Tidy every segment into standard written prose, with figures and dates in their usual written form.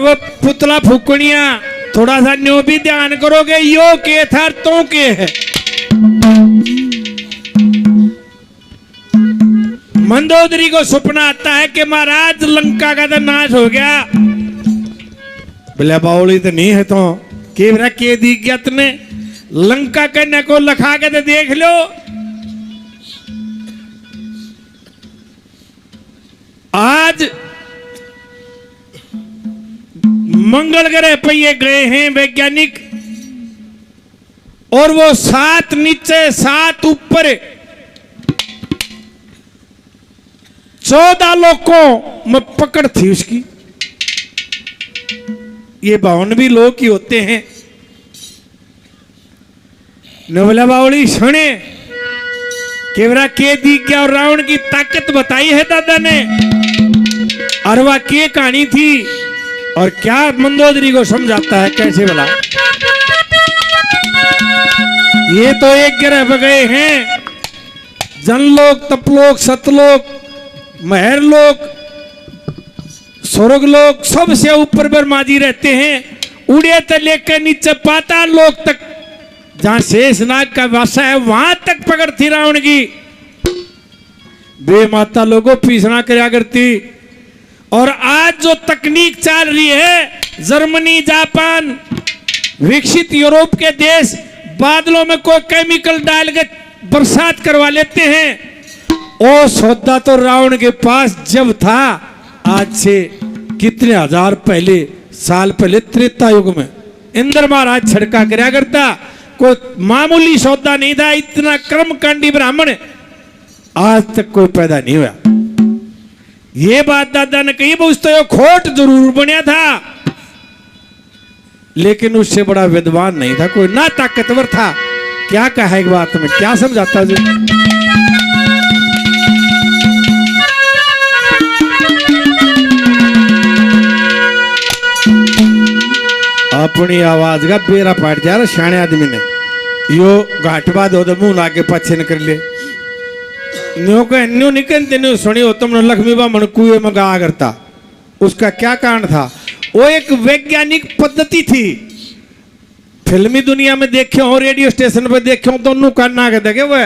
वो पुतला फूकनिया थोड़ा सा न्यू भी ध्यान करोगे, यो के था तो के है। मंदोदरी को सपना आता है कि महाराज लंका का तो नाश हो गया। बोले बाउली तो नहीं है तो केवरा के दी गया तने लंका करने को लखा के तो देख लो। आज मंगल ग्रह पे ये गए हैं वैज्ञानिक, और वो 7 नीचे 7 ऊपर 14 लोगों में पकड़ थी उसकी। ये 52 लोग ही होते हैं। नवला बावली सुने केवरा के दी क्या और रावण की ताकत बताई है दादा ने, और वह के कहानी थी और क्या मंदोदरी को समझाता है कैसे बोला। ये तो एक ग्रह पे गए हैं, जनलोक, तपलोक, सतलोक, महरलोक, स्वर्गलोक, सबसे ऊपर ब्रह्मा जी रहते हैं। उड़े तो लेकर नीचे पाताल लोक तक, जहां शेषनाग का वासा है, वहां तक पकड़ थी रावण की। बे माता लोगों पीछना करया करती। और आज जो तकनीक चल रही है, जर्मनी, जापान, विकसित यूरोप के देश बादलों में कोई केमिकल डाल के बरसात करवा लेते हैं। ओ सौदा तो रावण के पास जब था, आज से कितने हजार साल पहले त्रेता युग में इंद्र महाराज छिड़का करया करता। कोई मामूली सौदा नहीं था। इतना कर्मकांडी ब्राह्मण आज तक कोई पैदा नहीं हुआ। ये बात दादा ने कही, वो तो खोट जरूर बनया था, लेकिन उससे बड़ा विद्वान नहीं था कोई, ना ताकतवर था। क्या कहा एक बात में, क्या समझाता जी। अपनी आवाज का बेरा पाट जा रहा शाणे आदमी ने। यो घाटवा दो तो मुंह लाके पछे न कर ले। न्यो को न्यो निकलते न्यो सुनी हो तुमने लक्ष्मी बामन कुएं में गा करता। उसका क्या कारण था? वो एक वैज्ञानिक पद्धति थी। फिल्मी दुनिया में देखे हो, रेडियो स्टेशन पर देखे हो, तो नु करना के देखे वो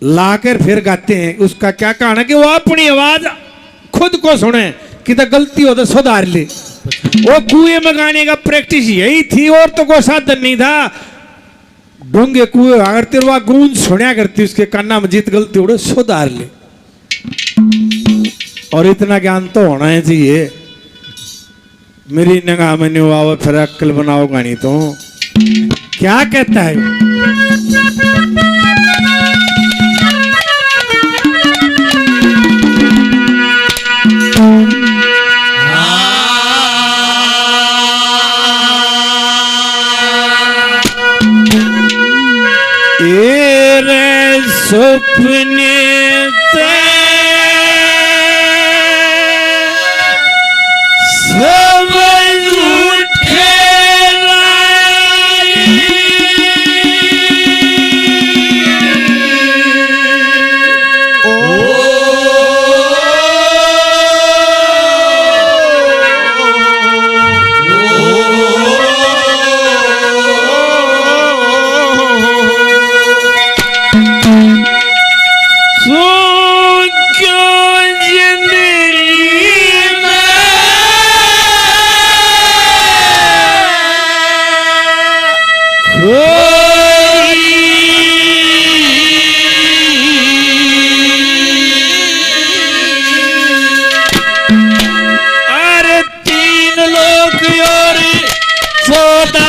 लाकर फिर गाते हैं। उसका क्या कारण है कि वो अपनी आवाज खुद को सुने, कि तो गलती हो तो सुधार ले। वो कुएं में गाने का प्रैक्टिस यही थी, और तो कोई साधन नहीं था। डोंगे कुएं अगर तेरवा गूंज सुनिया करती, उसके कान्ना में जीत गलती उड़े सुधार ले। और इतना ज्ञान तो होना है चाहिए। मेरी निगाह में नहीं आओ फिर अक्ल बनाओ गानी तो क्या कहता है। रे सपने सब उठे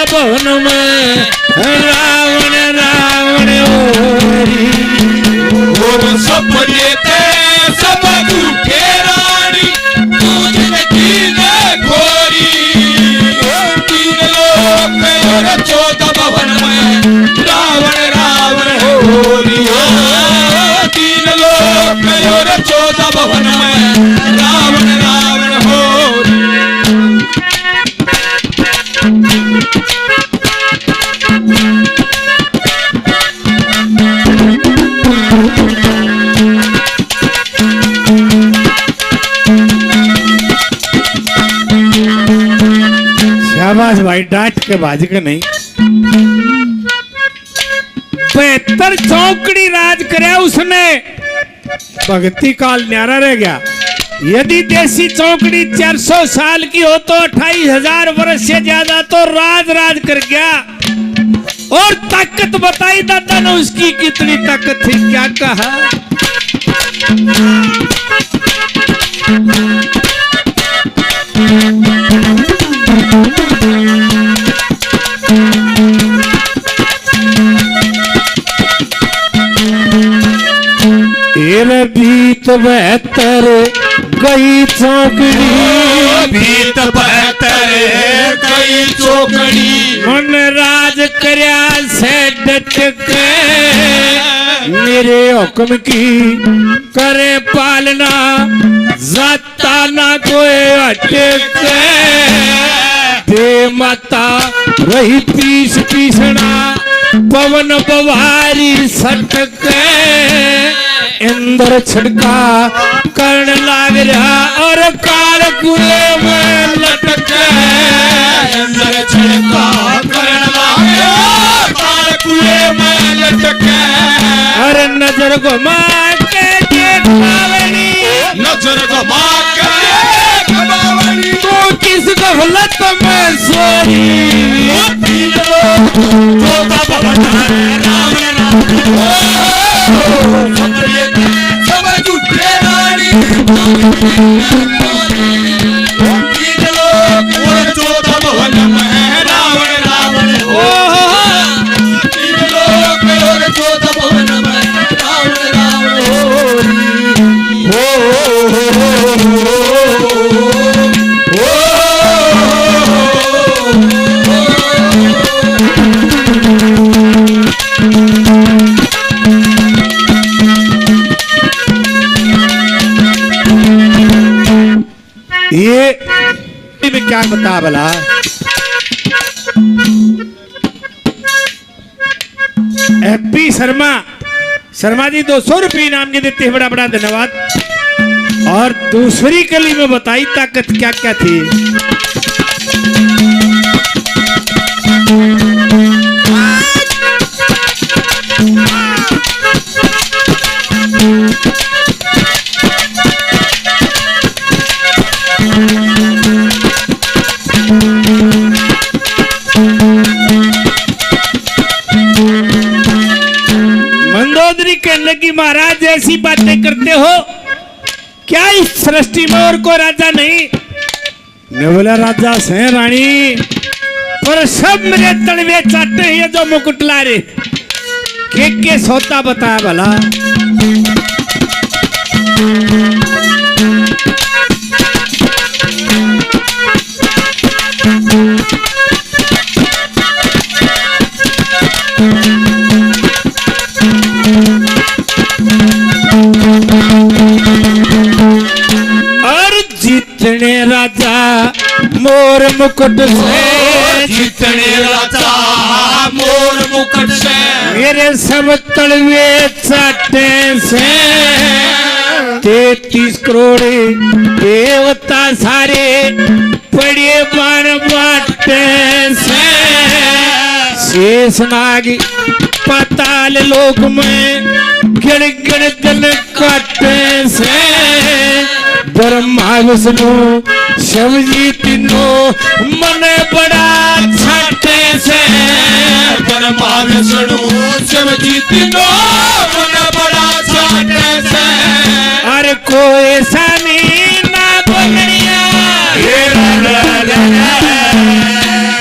भवन में रावण रावण ओरी और सपने ते सब झूठे रानी तीन घोरी 3 लोक और 14 भवन में रावण रावण ओरी 3 लोक और 14 भवन में रावण रावण ओरी। शाबाश भाई, डांट के बाज के नहीं। 72 चौकड़ी राज कराया उसने, भक्ति काल न्यारा रह गया। यदि देसी चौकड़ी 400 साल की हो तो 28,000 वर्ष से ज्यादा तो राज कर गया। और ताकत बताई दादा ने उसकी, कितनी ताकत थी, क्या कहा। बीत 72 गई चौकड़ी, बीत 72 गई चौकड़ी। मन राज करया से डट के, मेरे हुक्म की करे पालना, जाता ना कोई अटक। दे माता रही पीसना, पवन बवारी सटक। इंद्र छिड़का कर्ण लाग रहा और काल कुएं में लटक। इंद्र छिड़का कर्ण लाग रहा, काल कुएं में लटक। अरे नजर घुमा के देख बावली, नजर घुमा के देख बावली। तू किस गफलत में सोई, चौथा भवन है राम राम। सब झूठे रानी, चौथा भवन में रावण रावण। तीन लोग चौथा भवन में रावण रावण। ये में क्या बता भला। एपी शर्मा जी 200 रुपये इनाम के देते हैं, बड़ा बड़ा धन्यवाद। और दूसरी कली में बताई ताकत क्या क्या थी। मंदोदरी कहने लगी, महाराज ऐसी बातें करते हो क्या, इस सृष्टि में और कोई राजा नहीं। ने बोला राजा से रानी, पर सब मेरे तलवे चाटे हैं जो मुकुट ला रे। के सोता बताया भला। जितने राजा मोर मुकुट से, जितने राजा मोर मुकुट से, मेरे सब तलवे चाटे से। 33 करोड़ देवता सारे पड़े बाण बाटे से। शेषनाग पाताल लोक में गिण गिण दिन काटे से। ब्रह्मा विष्णु शिव जी तीनों मन बड़ा छाटे से। ब्रह्मा विष्णु शिव जी तीनों मन बड़ा छाटे से। अरे कोई ऐसा नहीं ना बोलनिया,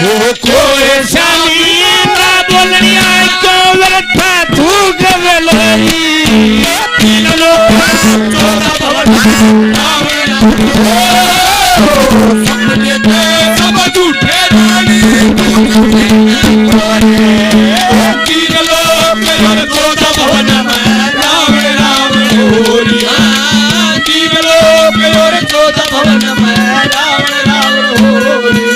वो कोई ऐसा नहीं ना बोलनिया, क्यों व्यर्था तू गवलोरी। तीन लोग चौथा भवन सब झूठे रानी। तीन लोग चौथा भवन में रावण रावण होरिया। तीन लोग चौथा भवन में रावण रावण होरिया।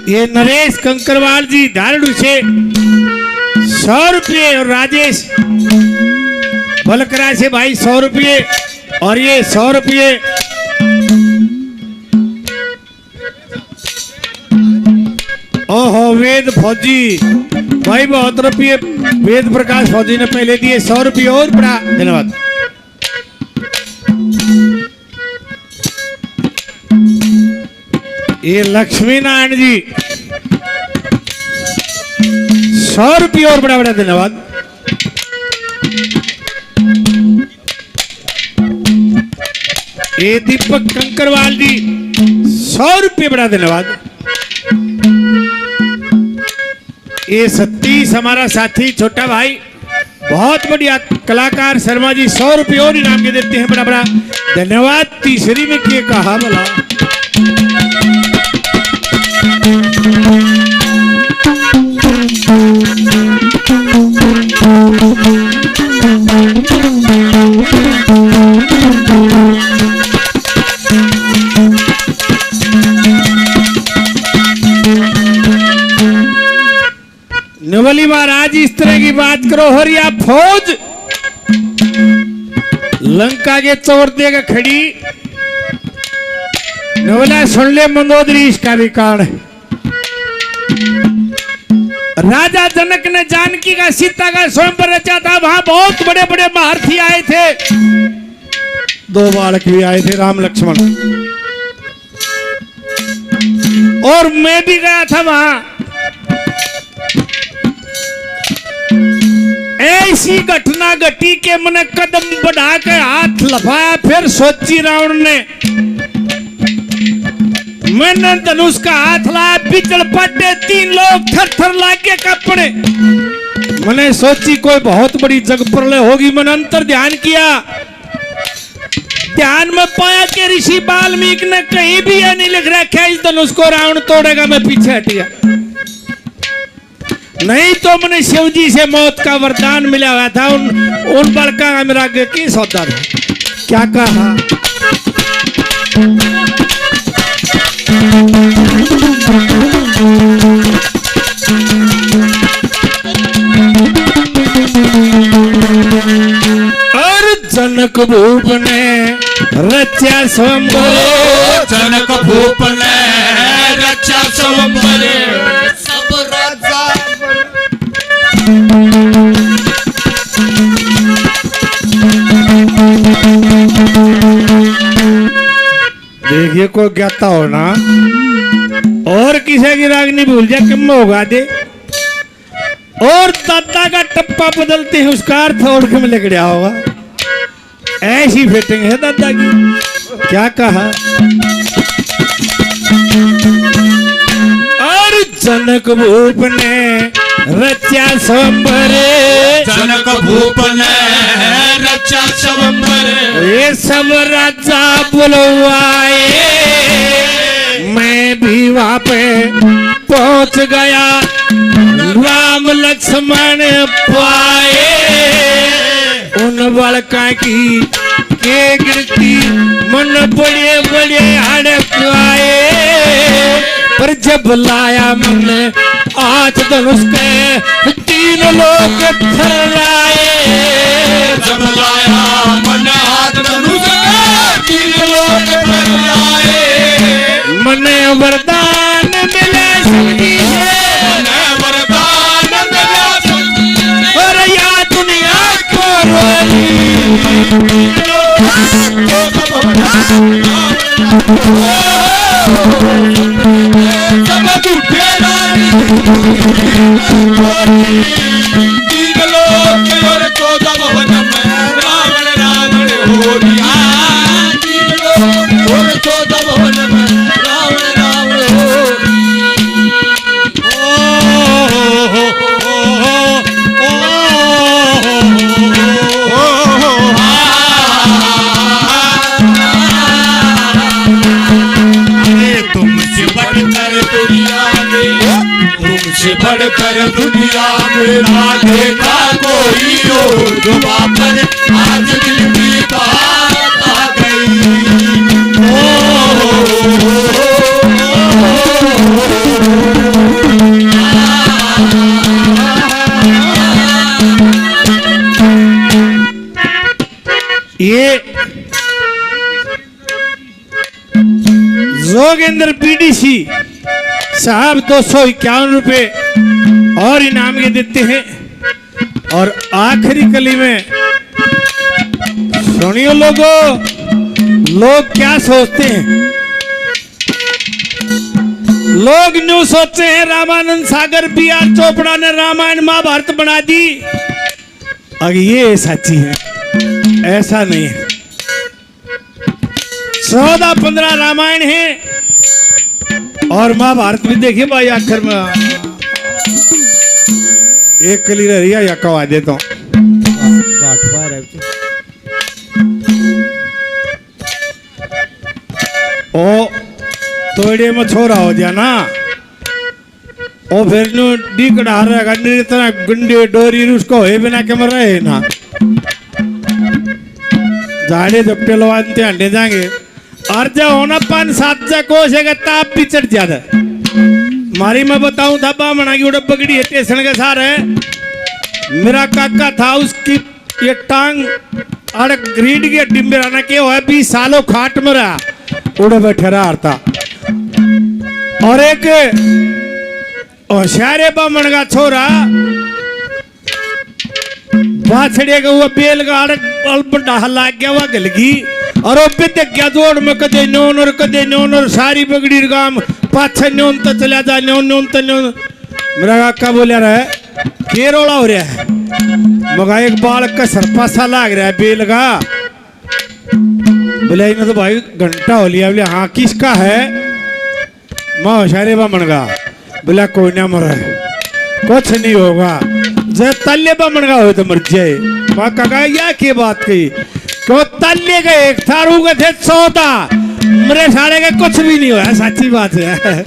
ये नरेश कंकरवाल जी धारणु से 100 रुपये और राजेश बलकरा से भाई 100 रुपये और ये 100 रुपये। ओहो वेद फौजी भाई बहुत रुपये वेद प्रकाश फौजी ने पहले दिए 100 रुपये और बड़ा धन्यवाद। ये लक्ष्मी नारायण जी 100 रुपये और बड़ा बड़ा धन्यवाद। ये दीपक कंकरवाल जी 100 रुपये बड़ा धन्यवाद। ये सतीश हमारा साथी छोटा भाई बहुत बढ़िया कलाकार शर्मा जी 100 रुपये और इनाम के देते हैं बड़ा बड़ा धन्यवाद। तीसरी में क्या कहा बोला नवली महाराज इस तरह की बात करो हरिया फौज लंका के चोर देगा खड़ी नवला सुन ले मंदोदरी इसका भी कारण है। राजा जनक ने जानकी का सीता का स्वयंवर रचा था। वहां बहुत बड़े बड़े महारथी आए थे। 2 बालक भी आए थे राम लक्ष्मण और मैं भी गया था वहां। ऐसी घटना घटी के मैंने कदम बढ़ा के हाथ लफाया। फिर सोची रावण ने मैंने धनुष का हाथ लाया बिचड़ पटे 3 लोग थर थर लाके कपड़े। मैंने सोची कोई बहुत बड़ी जग प्रलय होगी। मैंने अंतर ध्यान किया। ध्यान में पाया कि ऋषि वाल्मीकि ने कहीं भी यह नहीं लिख रखा इस धनुष को रावण तोड़ेगा। मैं पीछे हट गया। नहीं तो मैंने शिव जी से मौत का वरदान मिला हुआ था। उन बड़का का मेरा की सौदा था। क्या कहा और जनक भूप ने रचा स्वयंवर। जनक भूप ने रचा स्वयंवर। सब राजा देखिए को ज्ञाता होना और किसी की राग नहीं भूल जा कम होगा दे। और दादा का टप्पा बदलते हैं उसका अर्थ और में लग गया होगा। ऐसी फिटिंग है दादा की। क्या कहा और जनक भूप ने रचा स्वयंवर। जनक भूप ने रचा स्वयंवर। ये सब राजा बुलवाए मैं भी वहां पे पहुंच गया। राम लक्ष्मण पाए उन बड़का की के गिरती मन बड़े बड़े हड़काए। पर जब लाया मन आज धनुष के 3 लोग थर्राए। जब लाया मन हाथ धनुष के 3 लोग थर्राए। मने वरदान मिले सभी मने वरदान मिले सभी। और या दुनिया को रोली सब झूठे रानी 3 लोग और 14 भवन में रावण रावण हो गया। 3 लोग और 14 भवन में रावण रावण हो तुमसे बढ़कर दुनिया में ना देखा कोई और। जुबा पर आज दिल की बात आ गई। साहब 251 रुपए और इनाम के देते हैं। और आखिरी कली में सुनियो लोगों, लोग क्या सोचते हैं? लोग न्यू सोचते हैं रामानंद सागर B.R. चोपड़ा ने रामायण महाभारत बना दी। अगर ये सच्ची है, ऐसा नहीं है। 14-15 रामायण है और महाभारत भी देखिए भाई। आखिर में एक कली रही है या कवा देता हूं ओ तोड़े में छोरा हो जाए ना, ओ फिर नो डी कड़ा रहेगा इतना गुंडे डोरी उसको है बिना के मर रहे ना। झाड़े झपटे लवाते अंडे जाएंगे और जब होना 5-7 जा कोश है ताप भी चढ़ जाता। मारी मैं बताऊं था बामणा की उड़प पकड़ी है स्टेशन के सार है। मेरा काका था, उसकी ये टांग अड़क रीड के डिम्बे रहना के हो है 20 सालों खाट में रहा, उड़े बैठे रहा था। और एक होशियारे बामण का छोरा बाछड़े का वो बेल का अड़क डाह लाग गया, वह गलगी और वो भी देख गया जोड़ में कदे न्योन और सारी बगड़ी गाम पाछे न्योन तो चला जा न्योन तो न्योन। मेरा काका बोलिया रहा है के रोला हो रहा है? मगा एक बाल का सरपा सा लाग रहा है बेल का। बोले तो भाई घंटा हो लिया। बोले हाँ किसका है? माँ होशियारे बामण का। बोला कोई ना मर है, कुछ नहीं होगा, जब तल्ले बामण का हो तो मर जाए। माँ काका या के बात कही क्यों? तल्ले का एक थारू के थे 14, मेरे सारे का कुछ भी नहीं हुआ। सच्ची बात है।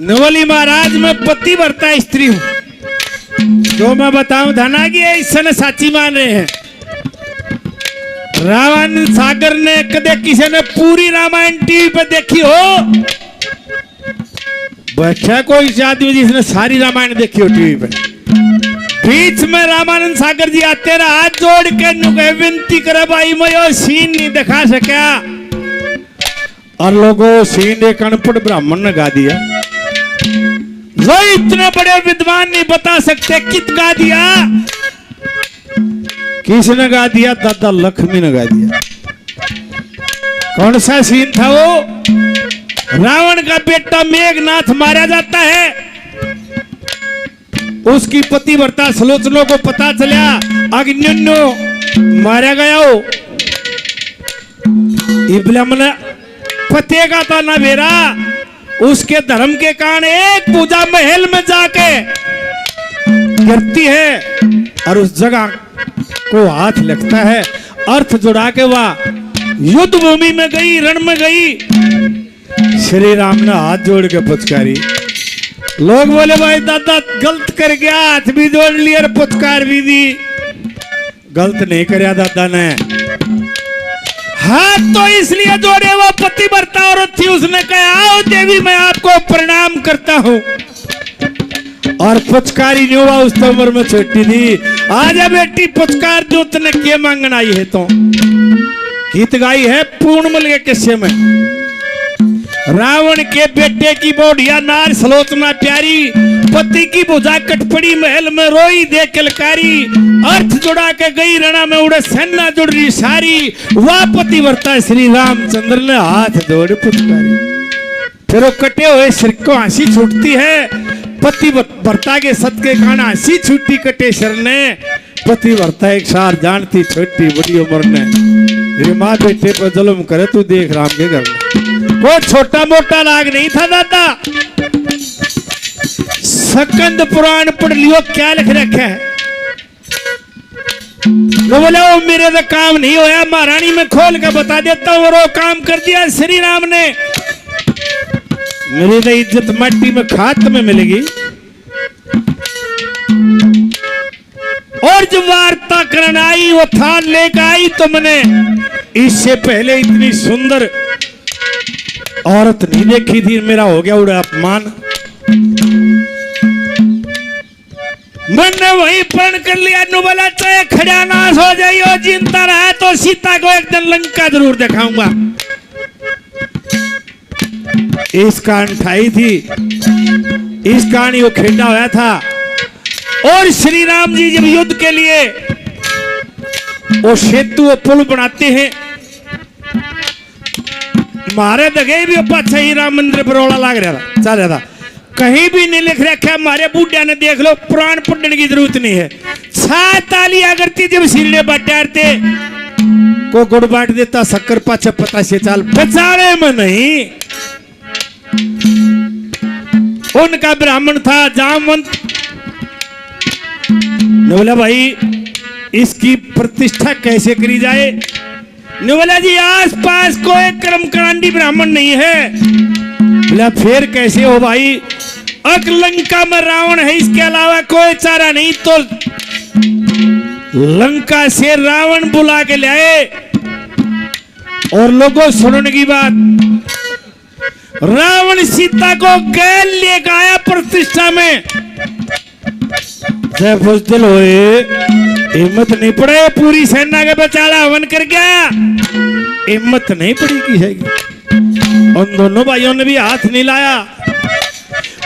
नवली महाराज में पति भरता स्त्री हूं, जो मैं बताऊं धना की इस समय साची मान रहे हैं। रामानंद सागर ने कदे किसी ने पूरी रामायण टीवी पे देखी हो? बच्चा कोई आदमी जिसने सारी रामायण देखी हो टीवी पे? बीच में रामानंद सागर जी आते रहा, हाथ जोड़ के नुके विनती करे भाई मैं यो सीन नहीं दिखा सका। और लोगों सीन एक अनपढ़ ब्राह्मण ने गा दिया, जो इतने बड़े विद्वान नहीं बता सकते कित गा दिया। किसने गा दिया? दादा लक्ष्मी ने गा दिया। कौन सा सीन था वो? रावण का बेटा मेघनाथ मारा जाता है, उसकी पतिव्रता सुलोचना को पता चला, अग्निन्नो मारा गया हो। इब्राहिम पते का था ना बेरा, उसके धर्म के कारण एक पूजा महल में जाके गिरती है और उस जगह को हाथ लगता है, अर्थ जुड़ा के वह युद्ध भूमि में गई, रण में गई। श्री राम ने हाथ जोड़ के पुचकारी। लोग बोले भाई दादा गलत कर गया, हाथ भी जोड़ लिया और पुचकार भी दी। गलत नहीं करया दादा ने, हाथ तो इसलिए जोड़े वो पतिव्रता औरत थी। उसने कहा आओ देवी मैं आपको प्रणाम करता हूं, और पुचकारी नहीं हुआ। उस उम्र में छोटी थी। आजा बेटी पुचकार जो तने के मांगन आई है। तो गीत गाई है पूर्णमल के किस्से में। रावण के बेटे की बोढ़िया नार सलोचना प्यारी, पति की भुजा कटपड़ी महल में रोई दे किलकारी। अर्थ जुड़ा के गई रणा में उड़े सेना जुड़ रही सारी, वह पतिव्रता श्री रामचंद्र ने हाथ जोड़ पुचकारी। फिर वो कटे हुए सिर को हंसी छूटती है, पतिव्रता के सत के कारण हंसी छूटी कटे सिर ने। पतिव्रता एक सार जानती छोटी बड़ी उम्र ने, ये माँ बेटे पर जुल्म करे तू देख राम के घर में। वो छोटा मोटा लाग नहीं था दादा। सकंद पुराण पढ़ लियो क्या लिख रखा है। वो बोले वो मेरे तो काम नहीं होया, महारानी में खोल के बता देता हूँ। और वो काम कर दिया श्री राम ने। मेरी तो इज्जत मट्टी में खात में मिलेगी। और जब वार्ता करने आई वो थान लेकर आई तो मैंने इससे पहले इतनी सुंदर औरत नहीं देखी थी। मेरा हो गया उड़ा अपमान। मैंने वही प्रण कर लिया। नु बोला चाहे खड़ा नाश हो जाइयो, जिंदा रहा तो सीता को एक दिन लंका जरूर दिखाऊंगा। इस कहानी ठाई थी, इस कहानी को खेड़ा हुआ था। और श्री राम जी जब युद्ध के लिए वो सेतु और पुल बनाते हैं, मारे दगे भी पाछा ही राम मंदिर पर रोला लाग रहा था, चल रहा था। कहीं भी नहीं लिख रखा, हमारे बूढ़िया ने देख लो, पुराण पढ़ने की जरूरत नहीं है। छात तालियां करती जब सिरने बटारते, को गुड़ बांट देता, शक्कर पाछा पता से चाल बचाने में नहीं। उनका ब्राह्मण था जामवंत ने बोला भाई इसकी प्रतिष्ठा कैसे करी जाए। ने बोला जी आस पास कोई कर्मकांडी ब्राह्मण नहीं है। बोला फिर कैसे हो भाई, अक लंका में रावण है, इसके अलावा कोई चारा नहीं। तो लंका से रावण बुला के लाए। और लोगों सुनने की बात, रावण सीता को गैल लेकर आया प्रतिष्ठा में। जय फुजदिल होए, हिम्मत नहीं पड़े, पूरी सेना के बेचारा हवन कर गया, हिम्मत नहीं पड़ी की है। उन दोनों भाइयों ने भी हाथ नहीं लाया।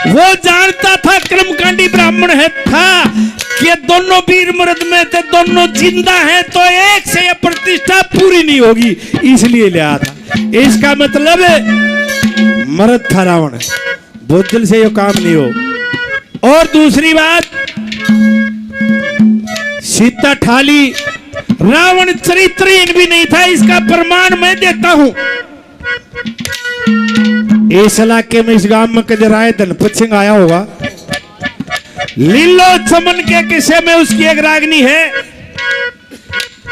वो जानता था कर्मकांडी ब्राह्मण है था कि दोनों वीर मर्द में थे, दोनों जिंदा हैं, तो एक से यह प्रतिष्ठा पूरी नहीं होगी, इसलिए ले आया था। इसका मतलब मर्द था रावण, बुद्धल से ये काम नहीं हो। और दूसरी बात, सीता ठाली, रावण चरित्रहीन भी नहीं था, इसका प्रमाण मैं देता हूं। इस इलाके में, इस गांव में कजराय धनपत सिंह आया होगा। लीलो चमन के किस्से में उसकी एक रागनी है,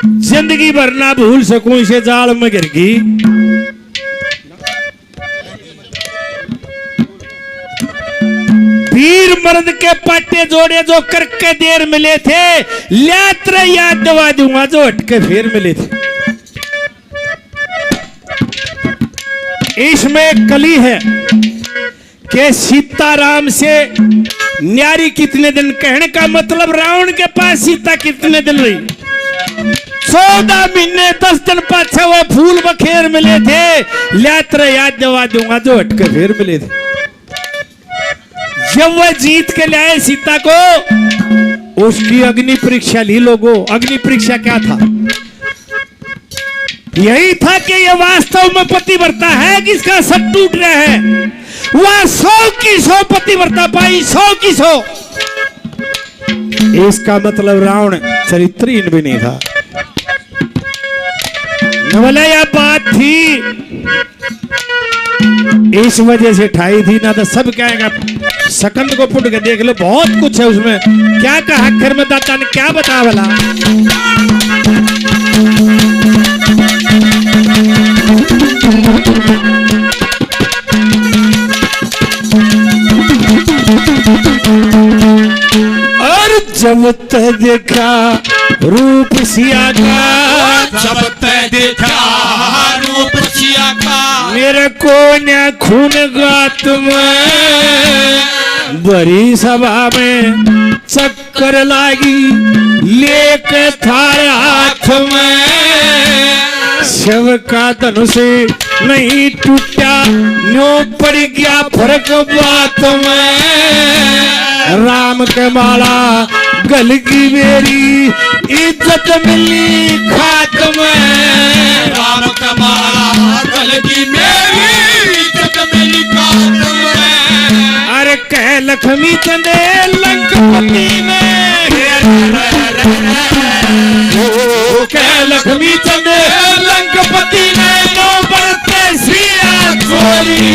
जिंदगी भर ना भूल सकूं इसे जाल में गिर गई। वीर मर्द के पाटे जोड़े जो करके देर मिले थे, यात्रा याद दवा दूंगा जो हटके फिर मिले थे। इसमें कली है कि सीताराम से न्यारी कितने दिन, कहने का मतलब रावण के पास सीता कितने दिन रही, 14 महीने 10 दिन पाछे वो फूल बखेर मिले थे, यात्रा याद दवा दूंगा जो हटके फिर मिले थे। जब वह जीत के लाए सीता को, उसकी अग्नि परीक्षा ली लोगों। अग्नि परीक्षा क्या था? यही था कि यह वास्तव में पतिव्रता है कि इसका सब टूट रहा है। वह 100 की 100 पतिव्रता पाई, 100 की 100। इसका मतलब रावण चरित्रहीन भी नहीं था। बोला यह बात थी, इस वजह से ठाई थी ना, तो सब कहेगा। सकंद को पुट के देख लो, बहुत कुछ है उसमें। क्या कहा आखिर में दाता ने, क्या बता बोला? और जब तक देखा रूप सिया का, जब तक देखा रूप सिया का, मेरे को न खून गात में, बड़ी सभा में चक्कर लागी लेके थारे हाथ में, शिव का धनुष नहीं टूटा, न्यो पड़ गया फर्क बात में, राम के माला गल की मेरी इज्जत मिली खाक में, राम का माला गल की मेरी इज्जत मिली खाक में। अरे कह लक्ष्मी चंदे लंकपति ने, कह लक्ष्मी चंदे लंकपति ने नो बरते सिया चोरी।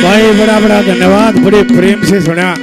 भाई बड़ा बड़ा धन्यवाद, बड़े प्रेम से सुना।